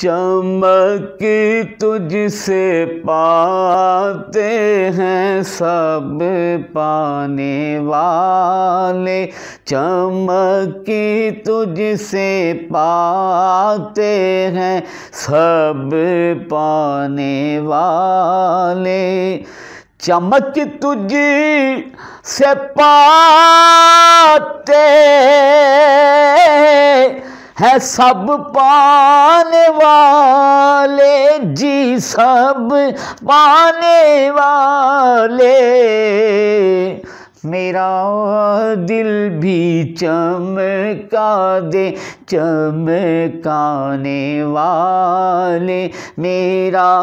چمک تجھ سے پاتے ہیں سب پانے والے، چمک تجھ سے پاتے ہیں سب پانے والے، چمک تجھ سے پاتے ہے سب پانے والے، جی سب پانے والے، میرا دل بھی چمکا دے چمکانے والے، میرا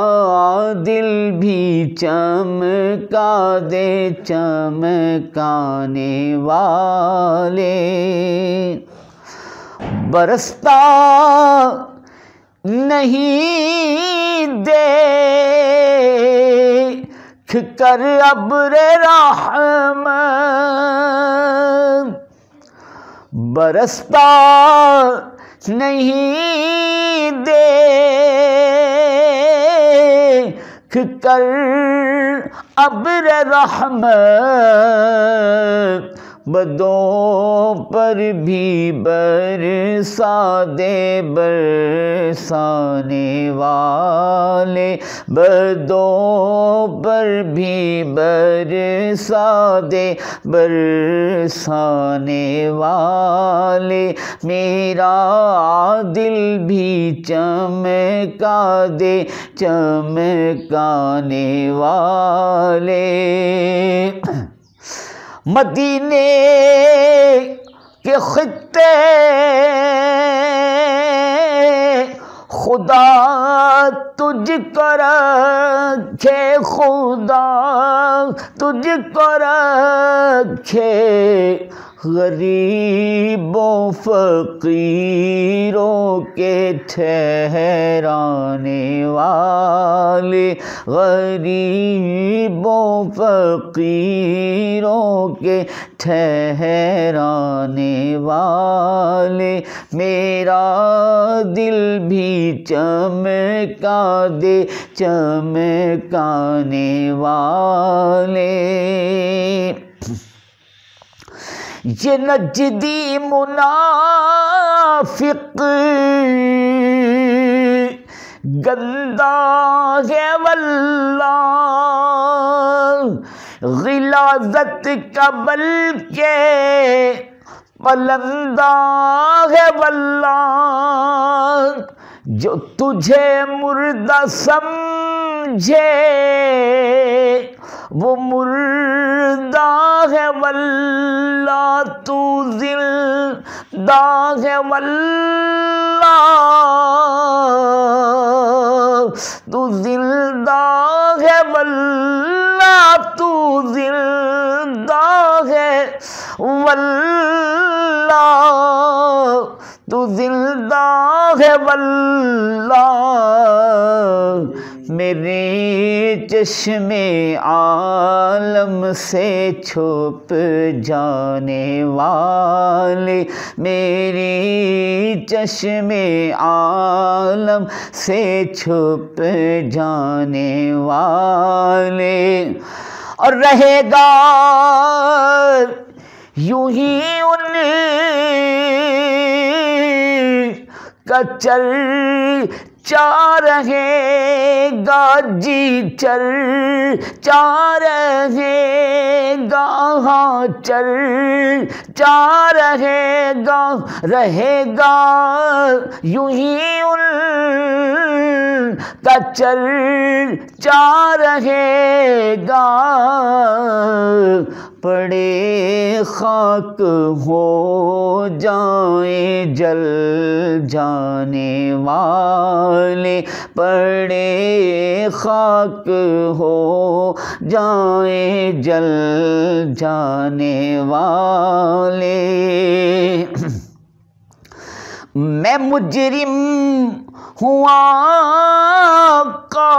دل بھی چمکا دے چمکانے والے، برستا نہیں دیکھ کر ابر رحمت، برستا نہیں دیکھ کر ابر رحمت، بدوں پر بھی برسا دے برسانے والے، بدوں پر بھی برسا دے برسانے والے، میرا دل بھی چمکا دے چمکانے والے، مدینے کے خطے خدا تجھ کو رکھے، خدا تجھ کو رکھے، غریبوں فقیروں کے ٹھہرانے والے، غریبوں فقیروں کے ٹھہرانے والے، میرا دل بھی چمکا دے چمکانے والے، یہ نجدی منافق گندا ہے واللہ، غلاظت کا بلکہ پلندہ ہے واللہ، جو تجھے مردہ سمجھے وہ مردہ ہے واللہ، تو زندہ ہے واللہ، تو زندہ ہے واللہ، تو زندہ ہے واللہ، تو زندہ ہے واللہ، میرے چشم عالم سے چھپ جانے والے، میری چشم عالم سے چھپ جانے والے، اور رہے گا یوں ہی ان کا چرچا رہے گا، جی چرچا رہے گا، ہاں چرچا رہے گا، رہے گا یوں ہی ان کا چرچا رہے گا، پڑے خاک ہو جائیں جل جانے والے، پڑے خاک ہو جائیں جل جانے والے، میں مجرم ہوں آقا،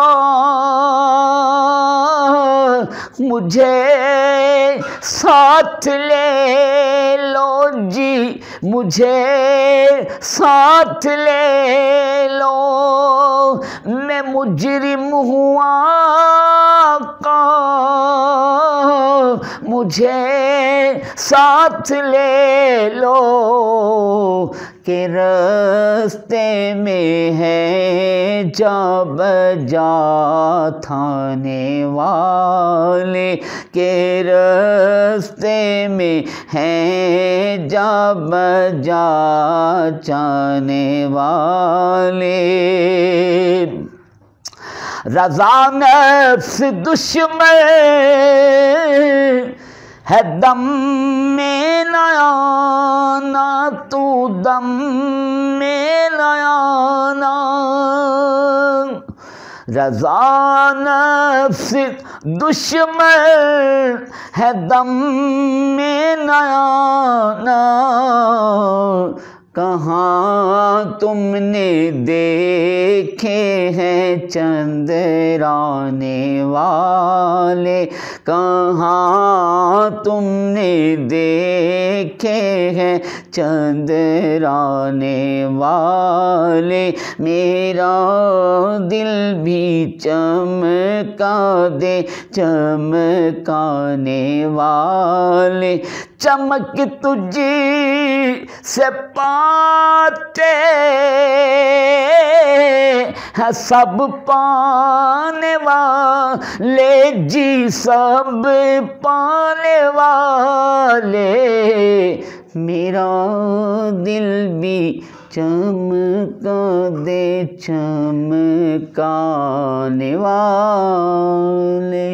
مجھے ساتھ لے لو جی، مجھے ساتھ لے لو، مجرم ہوا آقا مجھے ساتھ لے لو کہ راستے میں ہے جا بجا تھانے والے، کہ راستے میں ہے جا بجا چانے والے۔ رضا نفس دشمن ہے دم میں نہ آنا، تو دم میں نہ آنا۔ رضا نفس دشمن ہے دم میں نہ آنا، کہاں تم نے دیکھے ہیں چندرانے والے، کہاں تم نے دیکھے ہیں چندرانے والے۔ میرا دل بھی چمکا دے چمکانے والے، چمک تجھی سے پاتے ہیں سب پانے والے جی، سب پانے والے۔ میرا دل بھی چمکا دے چمکانے والے۔